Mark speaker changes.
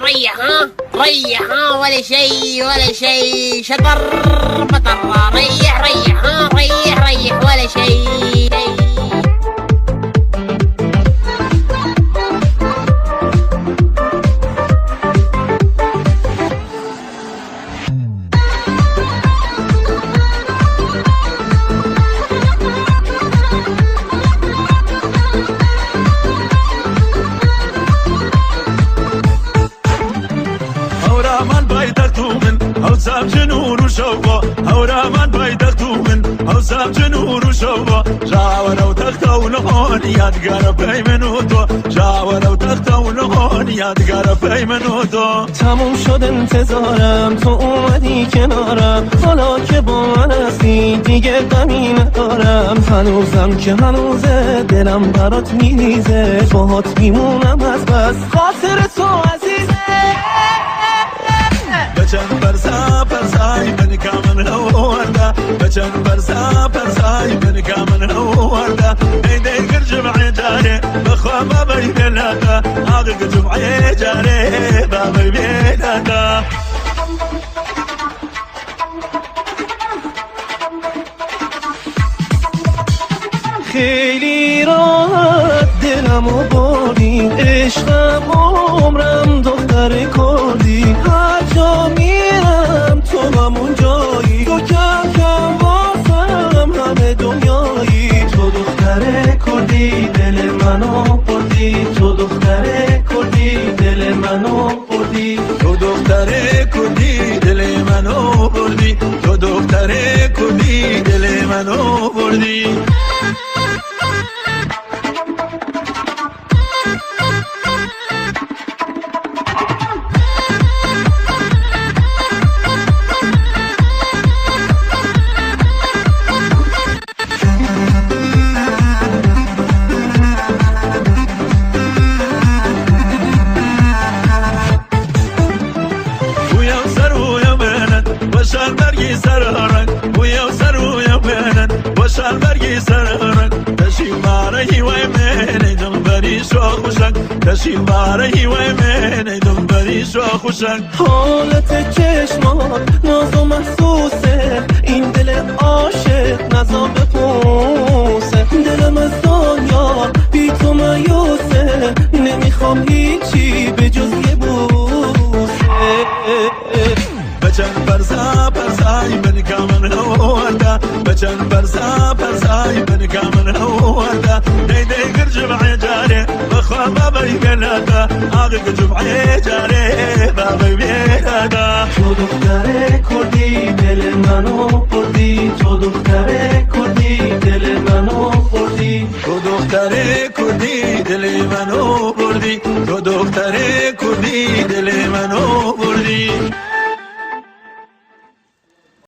Speaker 1: ريح ها ريح ها ولا شيء ولا شيء شطر بطر ريح ريح ها ريح ريح ولا شيء
Speaker 2: ساب جنور وشوبه هورامان بايدختو من او ساب جنور وشوبه جاور او تختو لهون یادگار پیمنو تو جاور او تختو لهون یادگار پیمنو تو
Speaker 3: تموم شد انتظارم تو اومدی کنارم حالا که با من هستی دیگه غمی ندارم هنوزم که هنوزه دلم برات میریزه باهات میمونم از بس خاطر تو عزیزه
Speaker 2: بچن برسا برسای من کامن هوردا بچن برسا برسای من کامن هوردا ایدی گر جمعی جاری بخوا ما بیدلادا آقا جمعی جاری با بیدلادا
Speaker 3: خیلی راحت دلمو بردی عشقم عمرم دختر کردی هر جا میرم تو همون جایی تو کم کم واسم همه دنیایی تو دختر کردی دل منو بردی تو دختر کردی دل منو بردی
Speaker 2: تو دختر کردی دل منو بردی تو دختر کردی دل منو بردی وشال برگی سرارن ویا سرویا بنن وشال برگی سرارن تشی ماره وای من دم بری شو خوشن تشی ماره وای من دم بری شو خوشن
Speaker 3: حالت چشمات ناز و محسوسه این دل عاشق نزا بپوسه دلم از دنیا بی تو مایوسه نمیخوام هیچی به جز یه بوسه
Speaker 2: بچن برسا برسای من کامن هوردا بچن برسا برسای من کامن هوردا دیدی گر جمعی جاری بخوا ما بیدلادا آقا جمعی جاری با بیدلادا
Speaker 3: تو دختر کردی دل منو بردی تو دختر کردی دل منو بردی
Speaker 2: تو دختر کردی دل منو بردی تو دختر کردی دل منو بردی